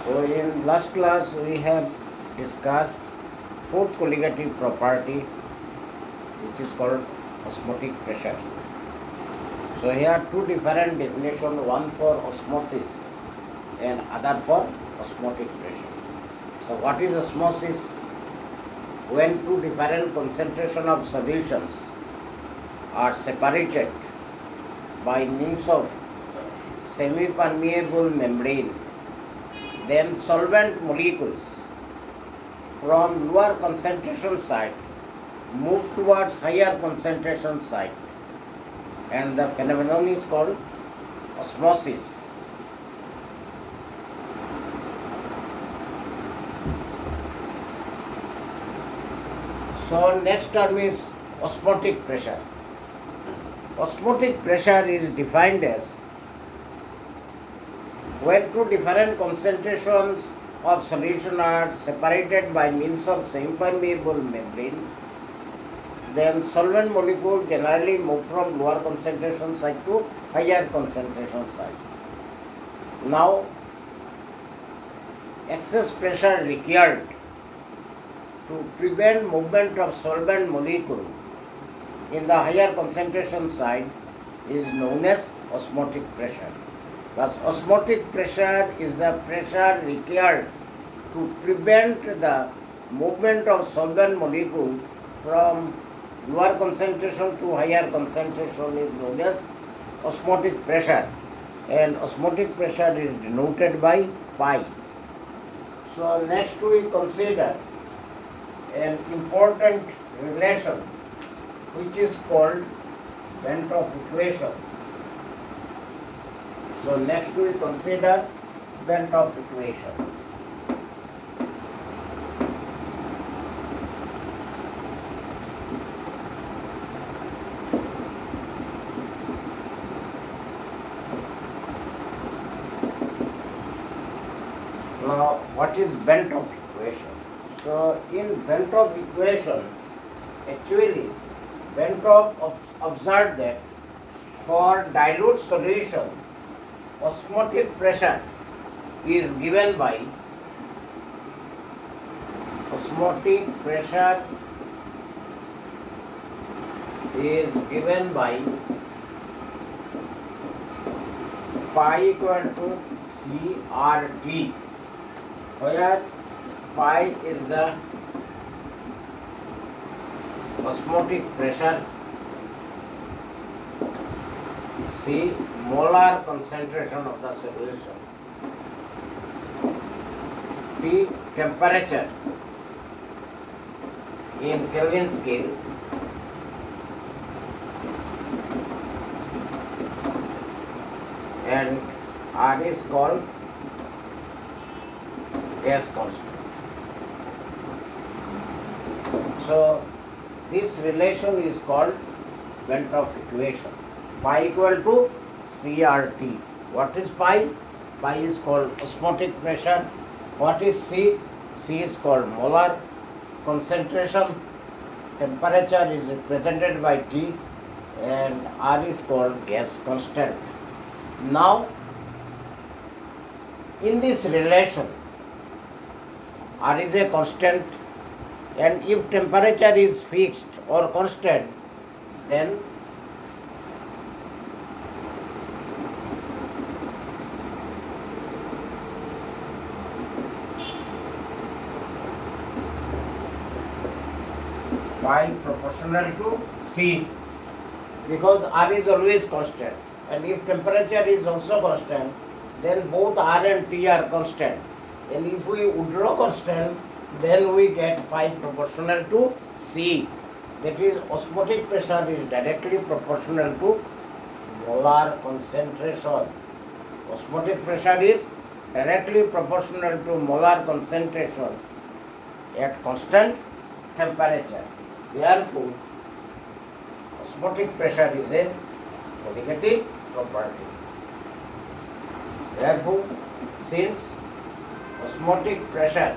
So in last class we have discussed fourth colligative property which is called osmotic pressure. So here two different definitions, one for osmosis and other for osmotic pressure. So what is osmosis? When two different concentration of solutions are separated by means of semi-permeable membrane, then solvent molecules from lower concentration site move towards higher concentration site, and the phenomenon is called osmosis. So next term is osmotic pressure. Osmotic pressure is defined as when two different concentrations of solution are separated by means of semi-permeable membrane, then solvent molecule generally move from lower concentration site to higher concentration site. Now, excess pressure required to prevent movement of solvent molecule in the higher concentration site is known as osmotic pressure. Thus, osmotic pressure is the pressure required to prevent the movement of solvent molecule from lower concentration to higher concentration is known as osmotic pressure, and osmotic pressure is denoted by pi. So next we consider an important relation which is called Bent of equation. So next we consider Bent of equation. Now what is Bent of equation? So in Bent of equation, actually Bentov observed that for dilute solution, osmotic pressure is given by pi equal to CRT, where pi is the osmotic pressure, C molar concentration of the solution, T temperature in Kelvin scale, and R is called gas constant. So this relation is called Bent of equation. Pi equal to CRT. What is pi? Pi is called osmotic pressure. What is C? C is called molar concentration. Temperature is represented by T, and R is called gas constant. Now, in this relation, R is a constant, and if temperature is fixed or constant, then pi proportional to C, because R is always constant, and if temperature is also constant, then both R and T are constant, and if we withdraw constant, then we get pi proportional to C. That is, osmotic pressure is directly proportional to molar concentration. Osmotic pressure is directly proportional to molar concentration at constant temperature. Therefore, osmotic pressure is a colligative property. Therefore, since osmotic pressure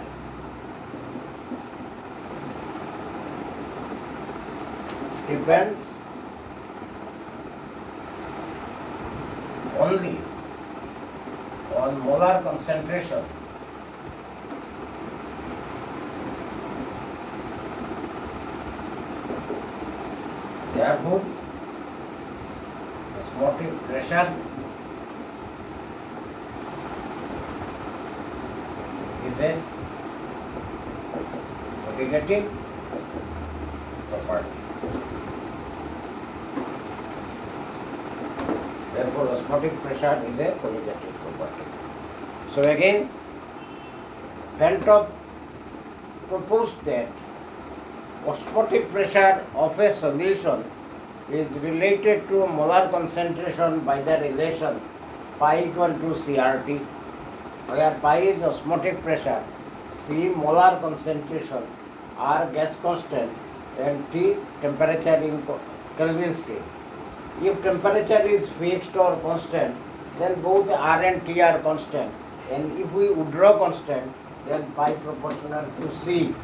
depends only on molar concentration, Therefore, osmotic pressure is a colligative property. Therefore, osmotic pressure is a colligative property. So again, Ventop proposed that osmotic pressure of a solution is related to molar concentration by the relation pi equal to CRT, where pi is osmotic pressure, C molar concentration, R gas constant, and T temperature in Kelvin scale. If temperature is fixed or constant, then both R and T are constant, and if we withdraw constant, then pi proportional to C.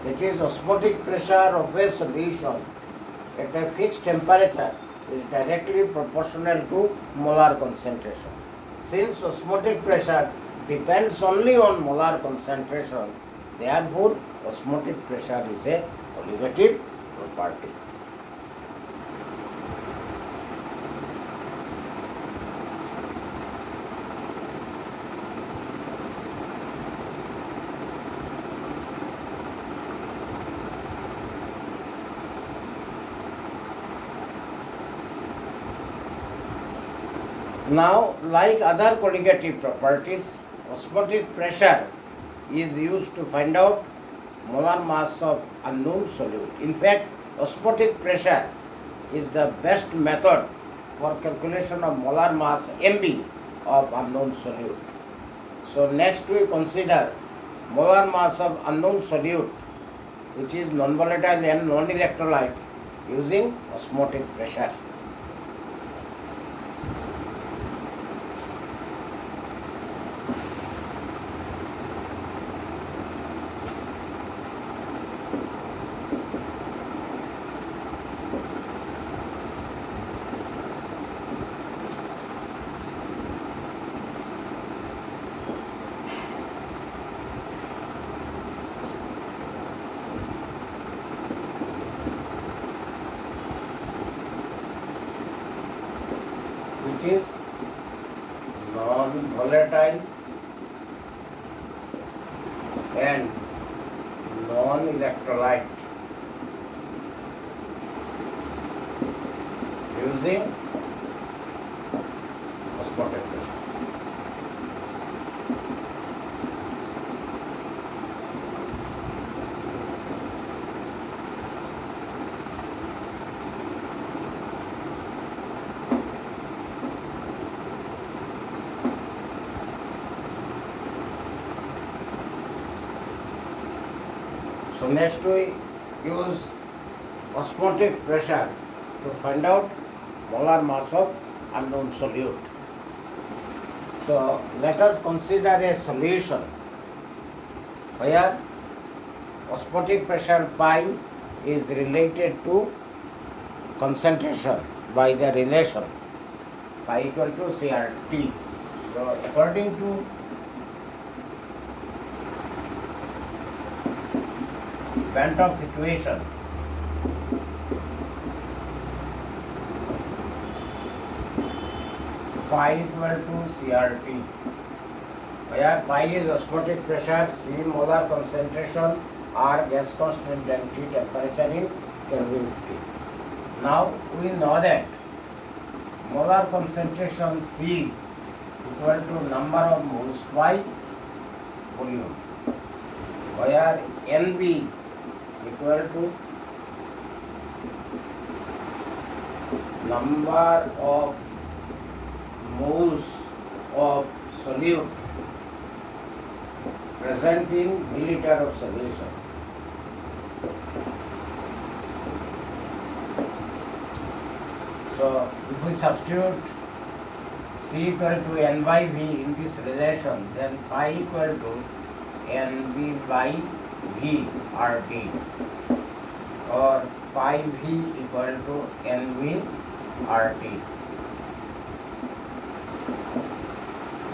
That is, osmotic pressure of a solution at a fixed temperature is directly proportional to molar concentration. Since osmotic pressure depends only on molar concentration, therefore osmotic pressure is a colligative property. Now, like other colligative properties, osmotic pressure is used to find out molar mass of unknown solute. In fact, osmotic pressure is the best method for calculation of molar mass MB of unknown solute. So next we consider molar mass of unknown solute, which is non-volatile and non-electrolyte, using osmotic pressure. Which is non-volatile and non-electrolyte, using osmotic pressure. So next we use osmotic pressure to find out molar mass of unknown solute. So let us consider a solution where osmotic pressure pi is related to concentration by the relation pi equal to CRT. So according to Ventop equation, pi equal to CRT, where pi is osmotic pressure, C molar concentration, R gas constant, and T temperature in Kelvin scale. Now we know that molar concentration C equal to number of moles by volume, where NB equal to number of moles of solute present in milliliter of solution. So if we substitute C equal to N by V in this relation, then pi equal to NB by V RT, or pi V equal to NV RT.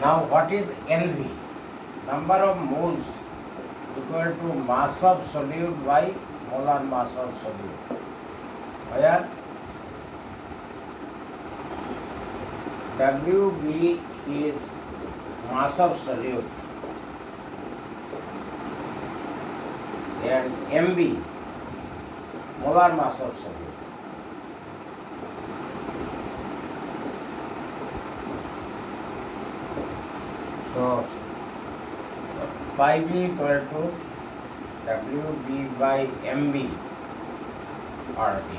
Now what is NV? Number of moles equal to mass of solute by molar mass of solute, where WB is mass of solute and MB molar mass of solute. So pi b equal to WB by MB RT.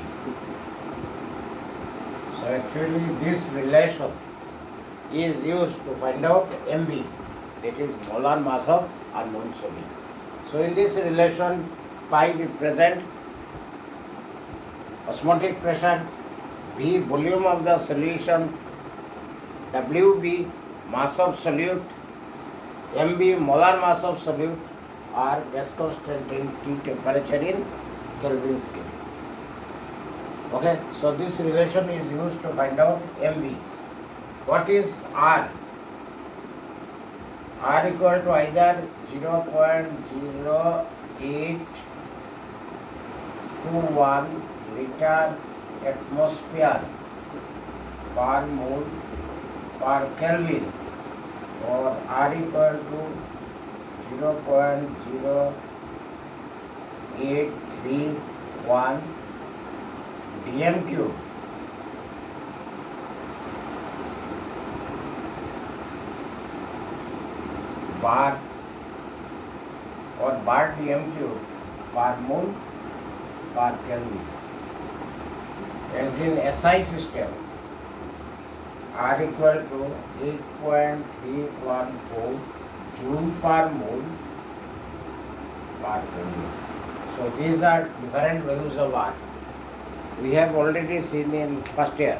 So actually this relation is used to find out MB, that is molar mass of unknown solute. So in this relation, pi represent osmotic pressure, V volume of the solution, WB mass of solute, MB molar mass of solute, or gas constant in T temperature in Kelvin scale. Okay, so this relation is used to find out MB. What is R? R equal to either 0.0821 liter atmosphere per mole per Kelvin, or R equal to 0.0831 dm cube bar or bar dm cube per mole per Kelvin. And in SI system, R equal to 8.314 joule per mole per Kelvin. So these are different values of R. We have already seen in first year.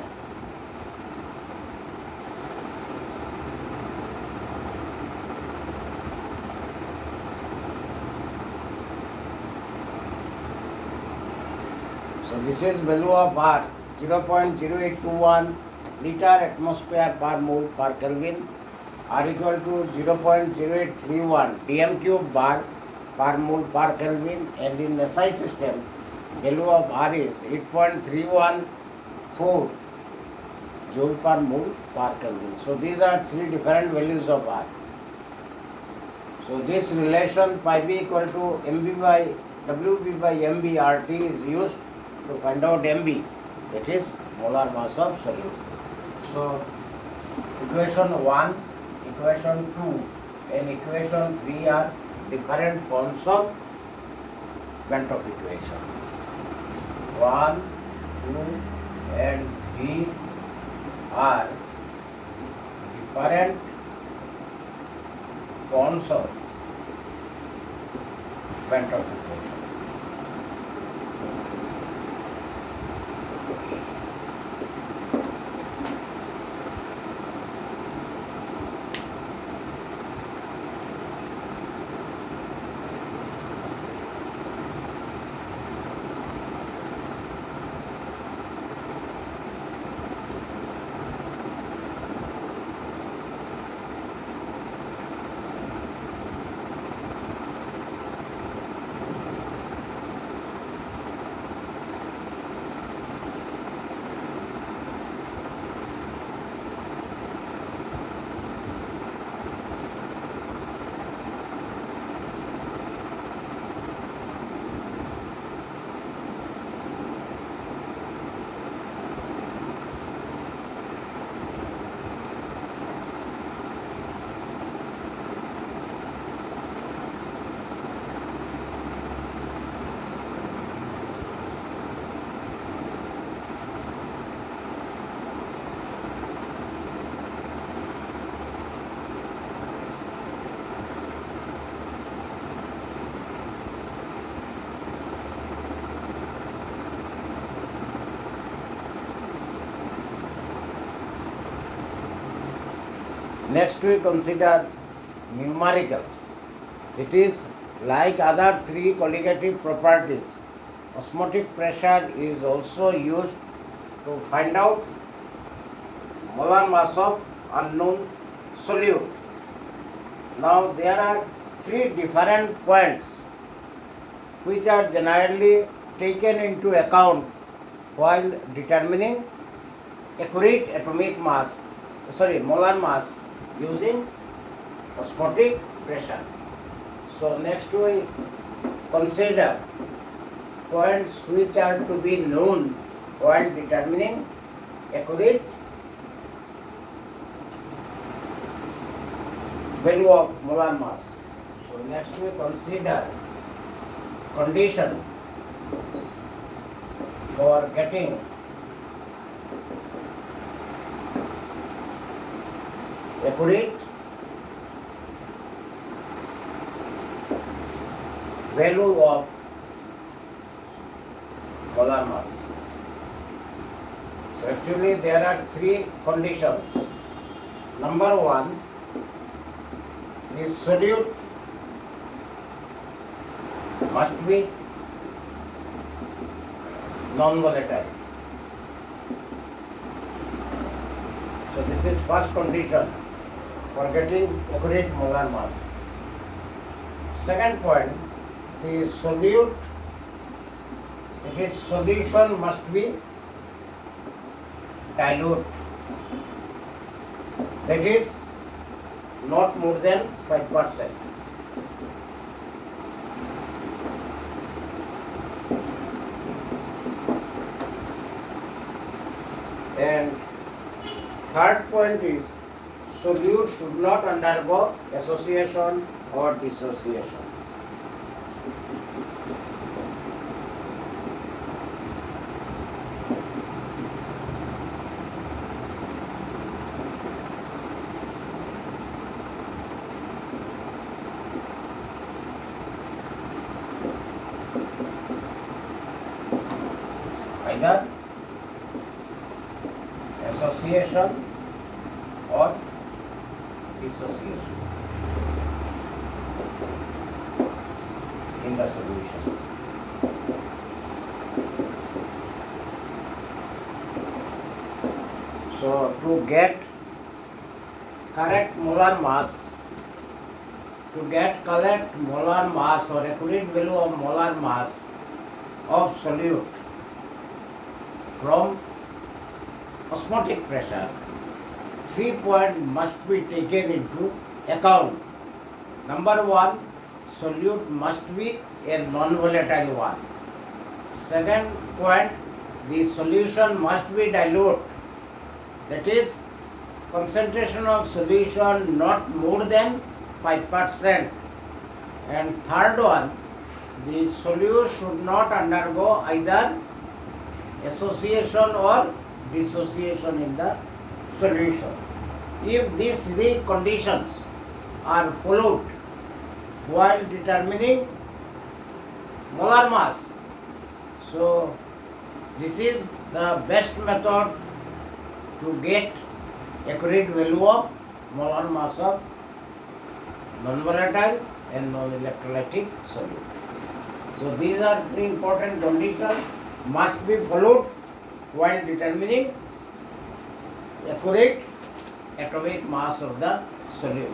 So this is value of R, 0.0821 liter atmosphere per mole per Kelvin, R equal to 0.0831 dm cube bar per mole per Kelvin, and in SI system, value of R is 8.314 joule per mole per Kelvin. So these are three different values of R. So this relation pi b equal to MB by WB by MB RT is used to find out MB, that is molar mass of solute. So equation 1, equation 2 and equation 3 are different forms of Bantoff equation. 1, 2 and 3 are different forms of Bantoff equation. Next we consider numericals. It is like other three colligative properties. Osmotic pressure is also used to find out molar mass of unknown solute. Now there are three different points which are generally taken into account while determining accurate atomic mass molar mass using osmotic pressure. So next we consider points which are to be known while determining accurate value of molar mass. So next we consider condition for getting accurate value of molar mass. So actually there are three conditions. Number one, the solute must be non-volatile. So this is first condition for getting accurate molar mass. Second point, the solute, its solution must be dilute, that is not more than 5%. And third point is solute should not undergo association or dissociation. Either association or dissociation in the solution. So to get correct molar mass, or accurate value of molar mass of solute from osmotic pressure, 3 points must be taken into account. Number one, solute must be a non-volatile one. Second point, the solution must be dilute, that is concentration of solution not more than 5%. And third one, the solute should not undergo either association or dissociation in the solution. If these three conditions are followed while determining molar mass, so this is the best method to get accurate value of molar mass of non-volatile and non-electrolytic solute. So these are three important conditions must be followed while determining accurate atomic mass of the solute.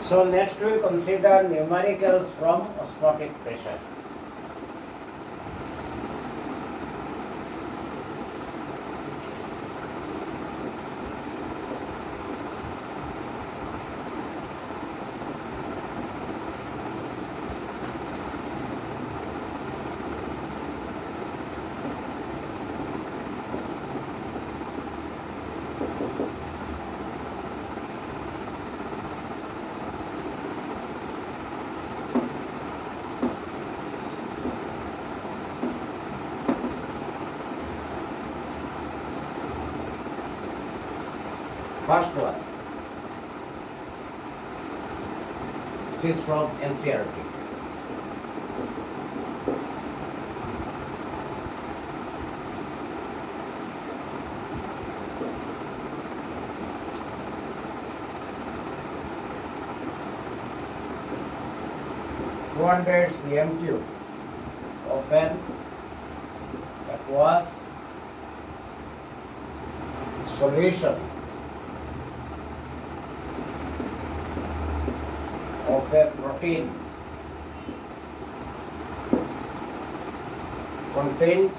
So next we consider numericals from osmotic pressure. First one, which is from NCERT. cm cube of an aqueous solution of a protein contains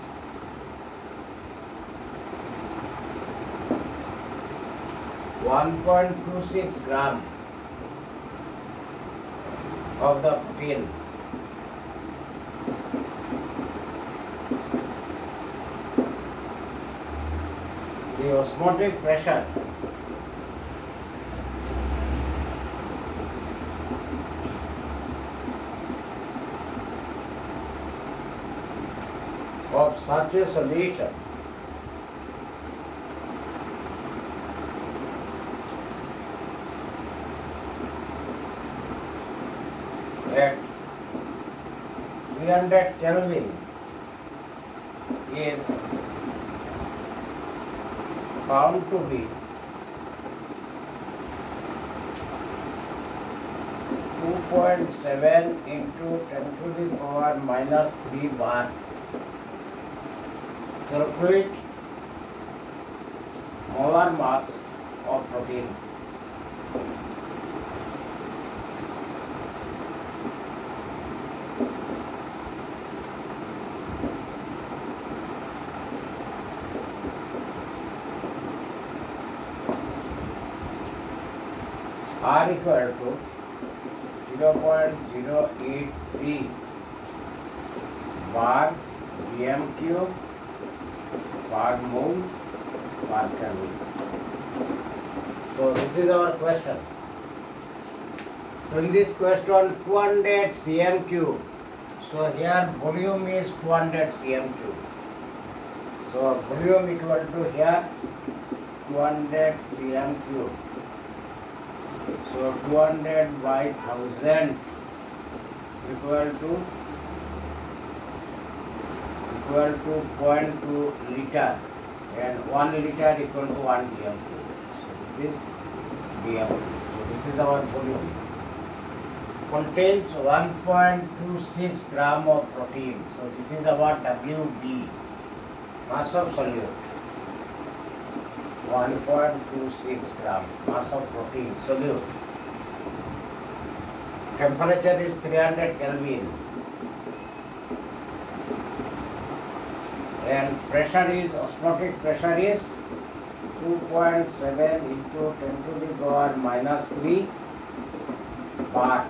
1.26 gram of the protein. The osmotic pressure of such a solution at 300 Kelvin is found to be 2.7 into 10 to the power minus 3 bar. Calculate molar mass of protein. R equal to 0.083 bar dm cube per mole per Kelvin. So this is our question. So in this question 200 cm cube. So here volume is 200 cm cube. So volume equal to here 200 cm cube. So 200 by 1000 equal to 0.2 liter, and 1 liter equal to 1 dm. So this is dm. So this is our volume. Contains 1.26 gram of protein. So this is our WB, mass of solute. 1.26 gram mass of protein solute. Temperature is 300 Kelvin. And pressure is, osmotic pressure is 2.7 into 10 to the power minus 3 bar.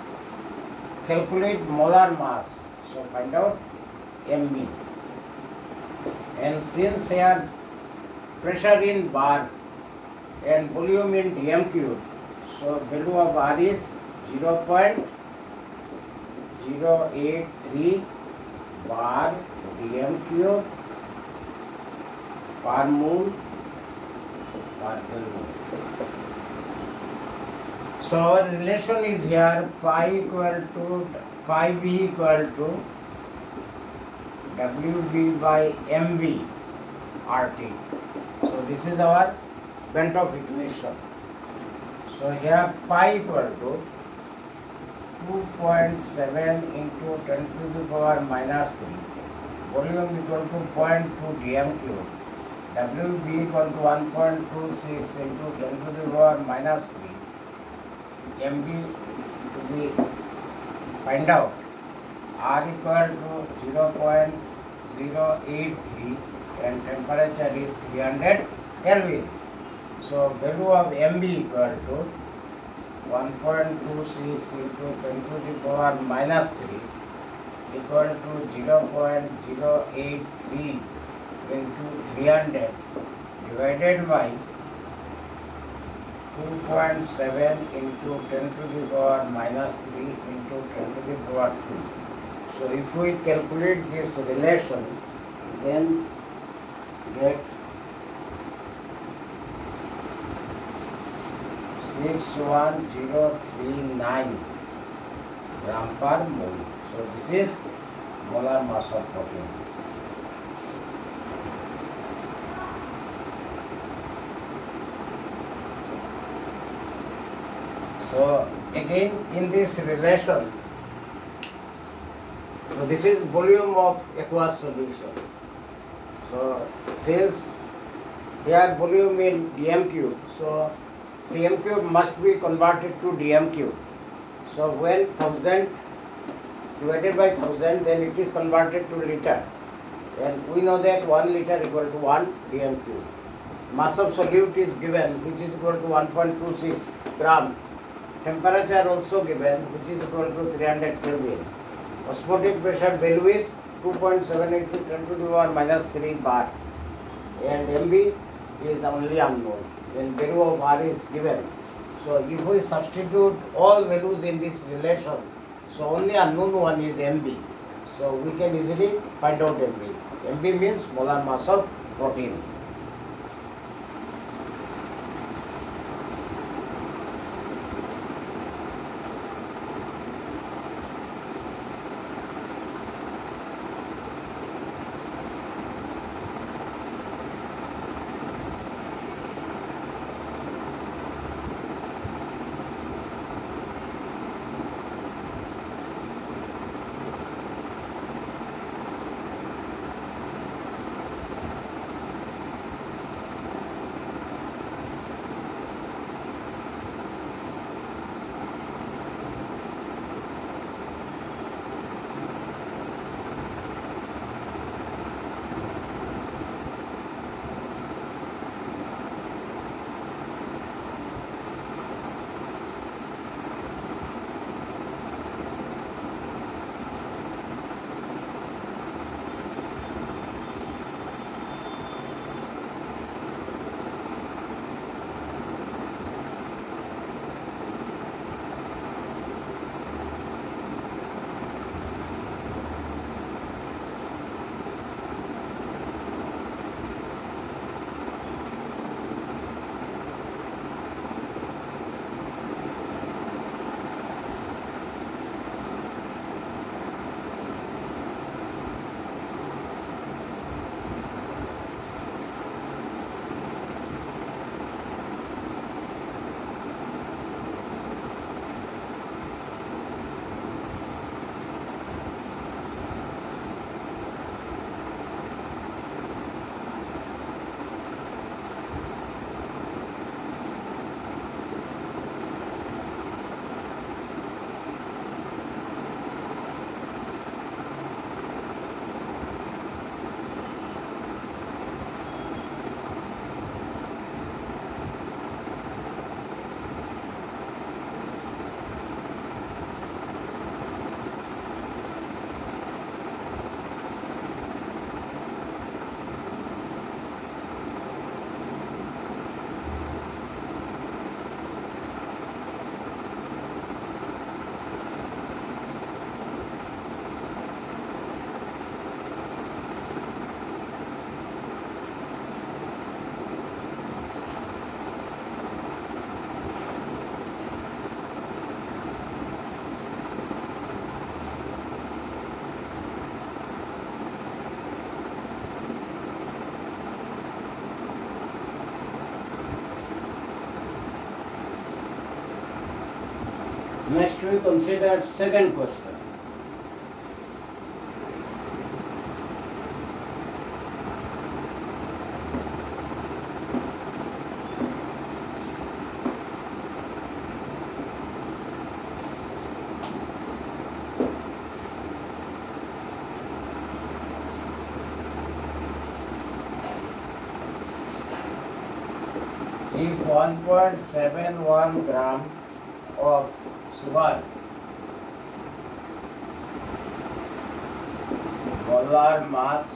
Calculate molar mass. So find out MB. And since here pressure in bar and volume in dm cube, so value of R is 0.083 bar dm cube per mole per Kelvin. So our relation is here pi B equal to WB by MB RT. So this is our Bentov equation. So here pi equal to 2.7 into 10 to the power minus 3. Volume equal to 0.2 dm cube. WB equal to 1.26 into 10 to the power minus 3. MB to be find out. R equal to 0.083 and temperature is 300 Kelvin. So value of MB equal to 1.26 into 10 to the power minus 3 equal to 0.083 into 300 divided by 2.7 into 10 to the power minus 3 into 10 to the power 2. So if we calculate this relation, then get 61039 gram per mole. So this is molar mass of protein. So again in this relation, so this is volume of aqueous solution. So since here volume in dm cube, so cm cube must be converted to dm cube. So when 1000 divided by 1000, then it is converted to liter, and we know that 1 liter equal to 1 dm cube. Mass of solute is given, which is equal to 1.26 gram. Temperature also given, which is equal to 300 Kelvin. Osmotic pressure value is 2.7 into 10 to the power minus 3 bar, and MB is only unknown, and value of R is given. So if we substitute all values in this relation, so only unknown one is MB. So we can easily find out MB. MB means molar mass of protein. Next we consider second question. If 1.71 gram of sugar, molar mass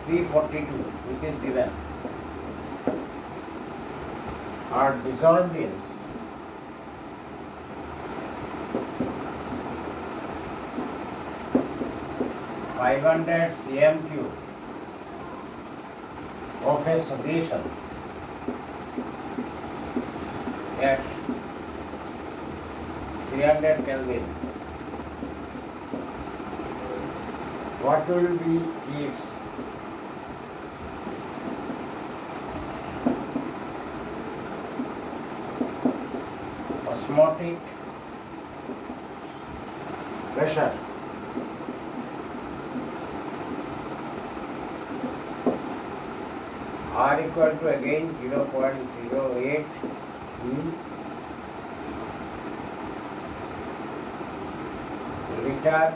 342, which is given, are dissolved in 500 cm cube of a solution, at 300 Kelvin, what will be its osmotic pressure? R equal to again 0.083 liter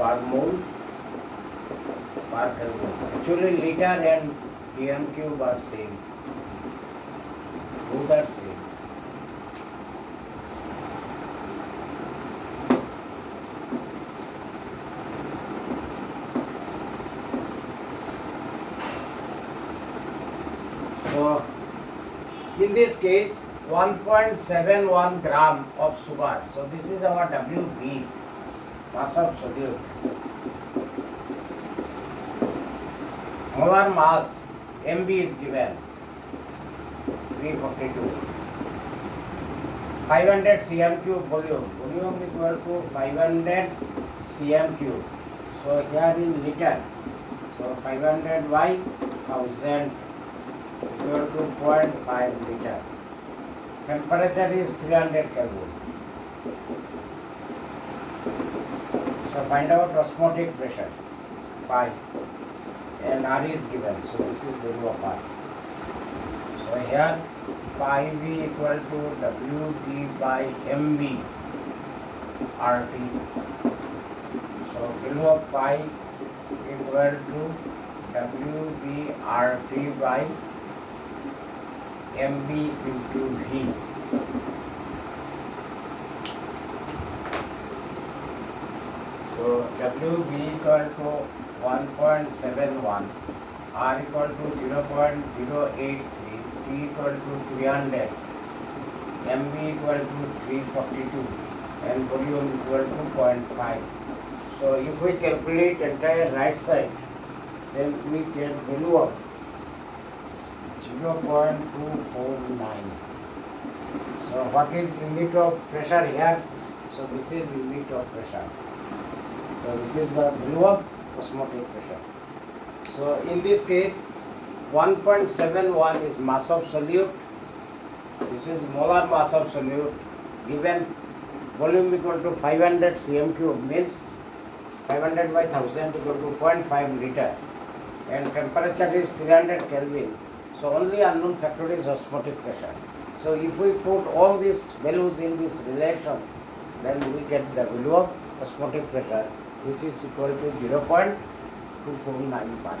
per mole per Kelvin. Actually, liter and dm cube are same. Both are same. So, in this case, 1.71 gram of sugar. So, this is our WB, mass of solute. Molar mass, MB is given, 342. 500 cm cube volume. Volume equal to 500 cm cube. So, here in liter. So, 500 by 1000 equal to 0.5 liter. Temperature is 300 Kelvin. So find out osmotic pressure, pi, and R is given. So this is value of R. So here pi V equal to WB by MB RT. So value of pi equal to WB RT by MB into V. So WB equal to 1.71, R equal to 0.083, T equal to 300, MB equal to 342, and volume equal to 0.5. So if we calculate entire right side, then we get value of 0.249. So what is unit of pressure here? So this is unit of pressure. So this is the value of osmotic pressure. So in this case, 1.71 is mass of solute. This is molar mass of solute. Given volume equal to 500 cm cube, means 500 by 1000 equal to 0.5 liter, and temperature is 300 Kelvin. So only unknown factor is osmotic pressure. So if we put all these values in this relation, then we get the value of osmotic pressure, which is equal to 0.2495.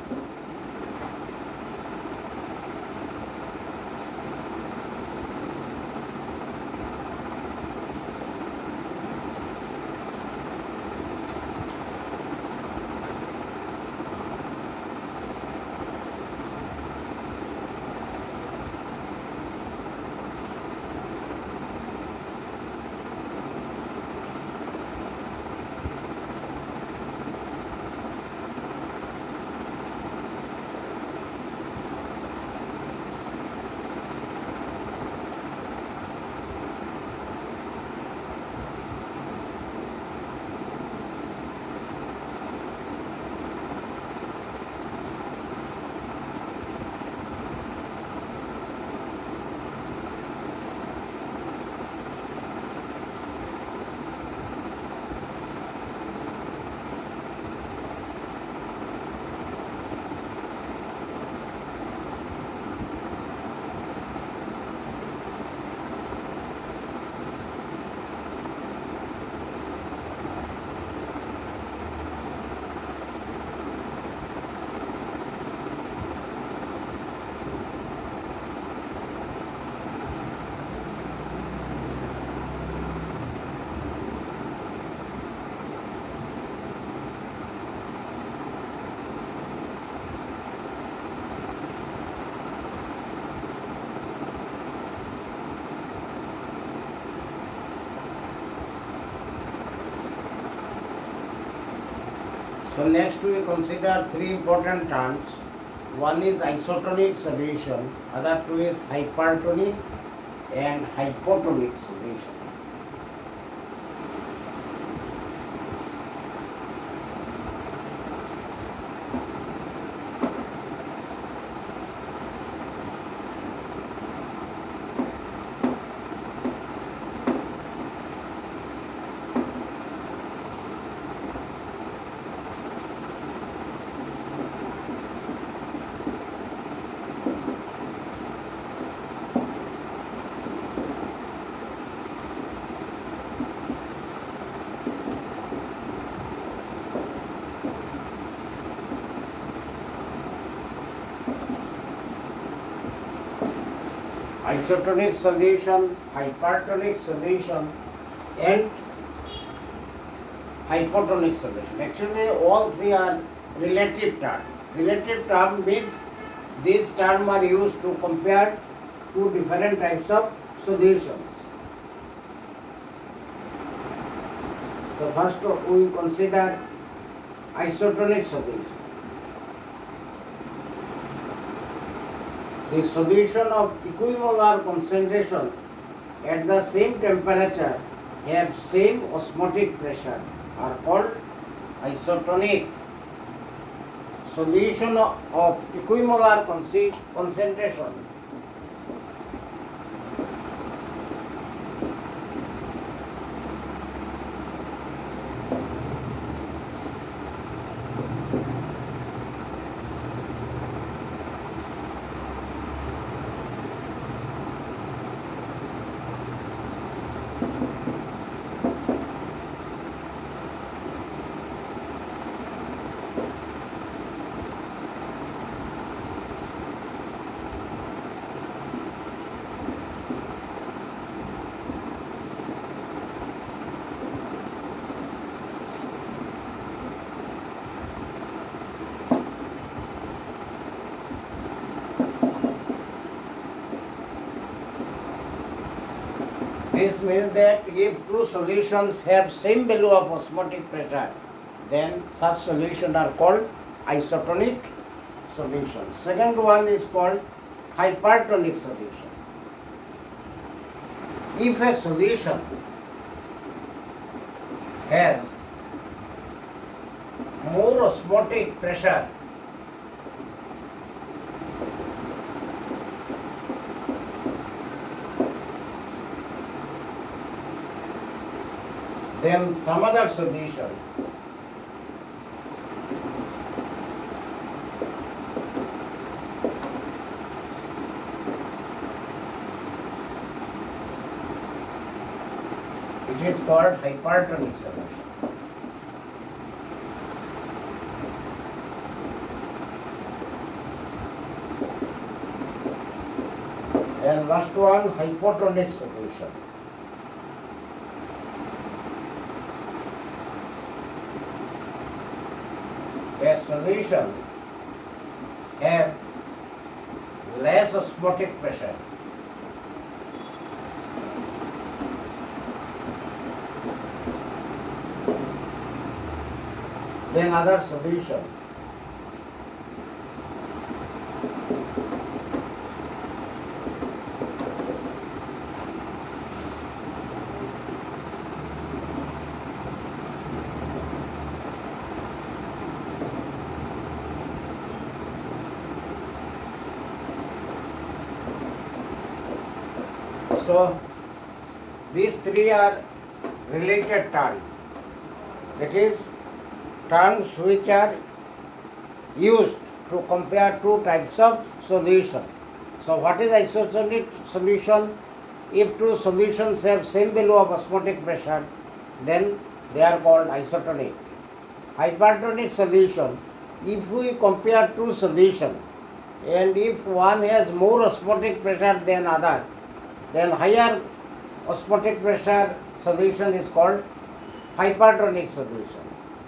So next we consider three important terms. One is isotonic solution, other two is hypertonic and hypotonic solution. Isotonic solution, hypertonic solution and hypotonic solution. Actually all three are relative term. Relative term means these terms are used to compare two different types of solutions. So first we consider isotonic solution. The solution of equimolar concentration at the same temperature have same osmotic pressure are called isotonic. Solution of equimolar concentration this means that if two solutions have same value of osmotic pressure, then such solutions are called isotonic solution. Second one is called hypertonic solution. If a solution has more osmotic pressure than some other solution, it is called hypertonic solution. And last one, hypotonic solution. A solution have less osmotic pressure than other solution. So these three are related terms. That is, terms which are used to compare two types of solution. So what is isotonic solution? If two solutions have same value of osmotic pressure, then they are called isotonic. Hypertonic solution, if we compare two solutions and if one has more osmotic pressure than other, then higher osmotic pressure solution is called hypertonic solution,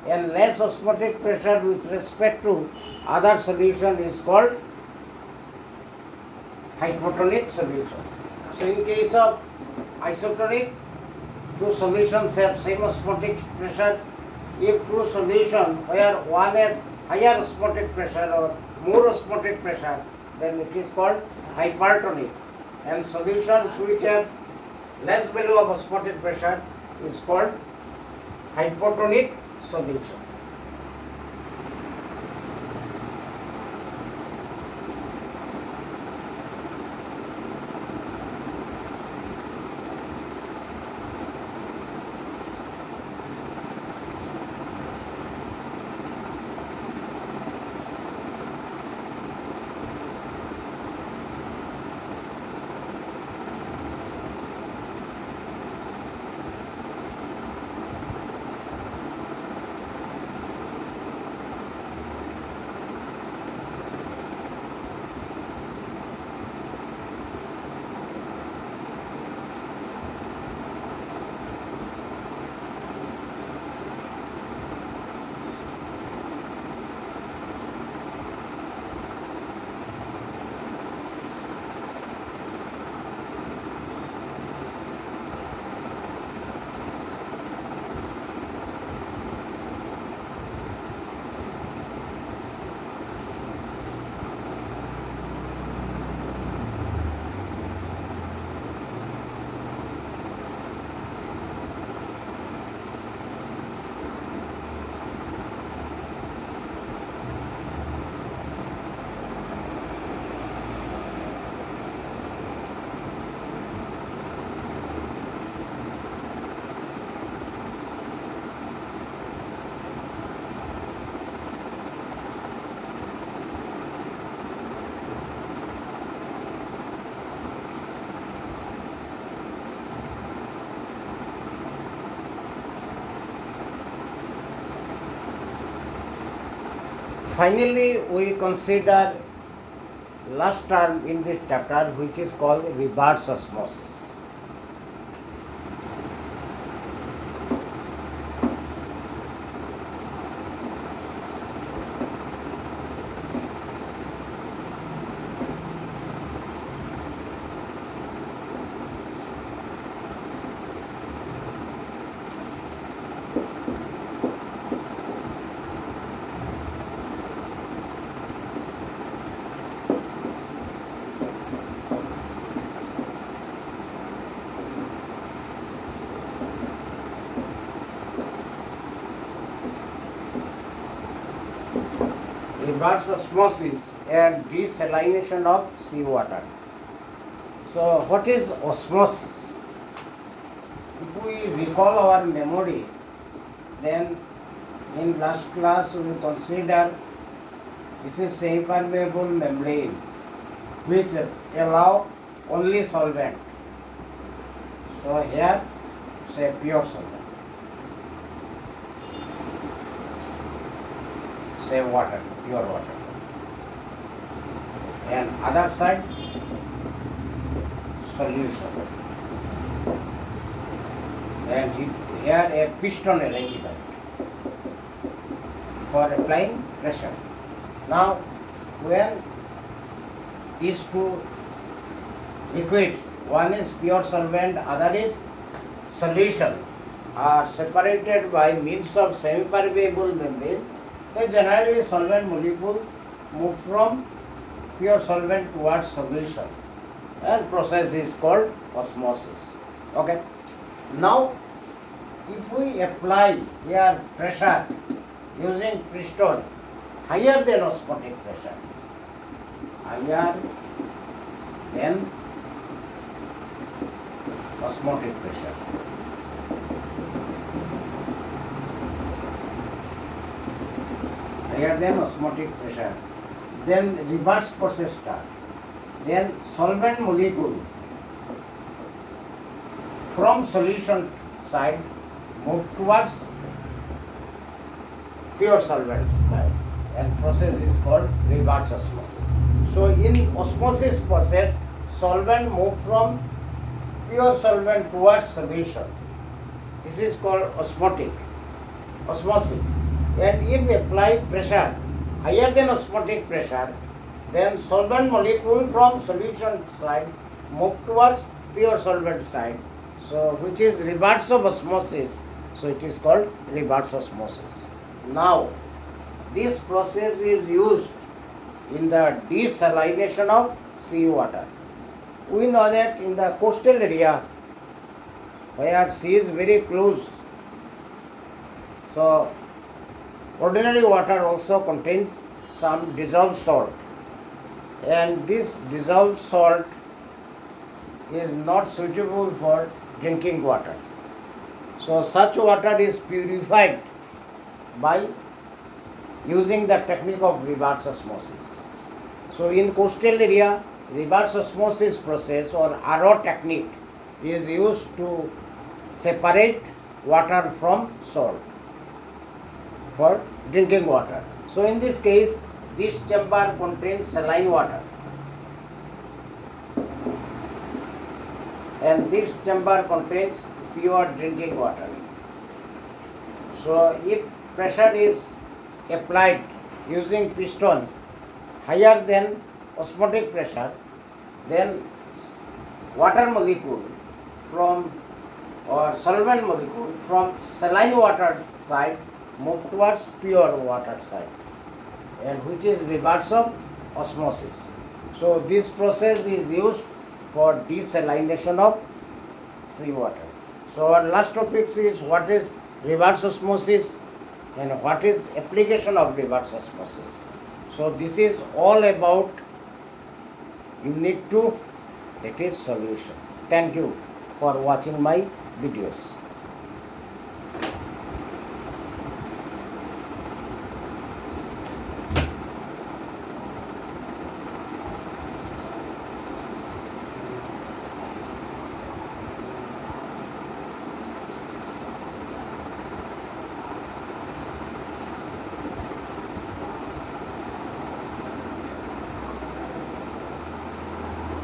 and less osmotic pressure with respect to other solution is called hypotonic solution. So in case of isotonic, two solutions have same osmotic pressure. If two solutions where one has higher osmotic pressure or more osmotic pressure, then it is called hypertonic. And solutions which have less value of osmotic pressure is called hypotonic solution. Finally, we consider last term in this chapter, which is called reverse osmosis. Reverse osmosis and desalination of seawater. So, what is osmosis? If we recall our memory, then in last class we consider this is semi-permeable membrane which allow only solvent. So, here say pure solvent. Say water, pure water. And other side, solution. And here a piston arrangement for applying pressure. Now, when these two liquids, one is pure solvent, other is solution, are separated by means of semi-permeable membrane, then generally solvent molecule move from pure solvent towards solution, and process is called osmosis. Okay. Now, if we apply here pressure using piston higher than osmotic pressure, higher than osmotic pressure, higher than osmotic pressure, then reverse process start. Then solvent molecule from solution side move towards pure solvent side, and process is called reverse osmosis. So in osmosis process, solvent move from pure solvent towards solution. This is called osmosis. And if apply pressure higher than osmotic pressure, then solvent molecule from solution side move towards pure solvent side. So which is reverse of osmosis. So it is called reverse osmosis. Now this process is used in the desalination of seawater. We know that in the coastal area where sea is very close, so ordinary water also contains some dissolved salt, and this dissolved salt is not suitable for drinking water. So such water is purified by using the technique of reverse osmosis. So in coastal area, reverse osmosis process or RO technique is used to separate water from salt for drinking water. So in this case, this chamber contains saline water, and this chamber contains pure drinking water. So if pressure is applied using piston higher than osmotic pressure, then water molecule from or solvent molecule from saline water side move towards pure water side, and which is reverse of osmosis. So this process is used for desalination of seawater. So our last topic is what is reverse osmosis and what is application of reverse osmosis. So this is all about Unit 2, that is solution. Thank you for watching my videos.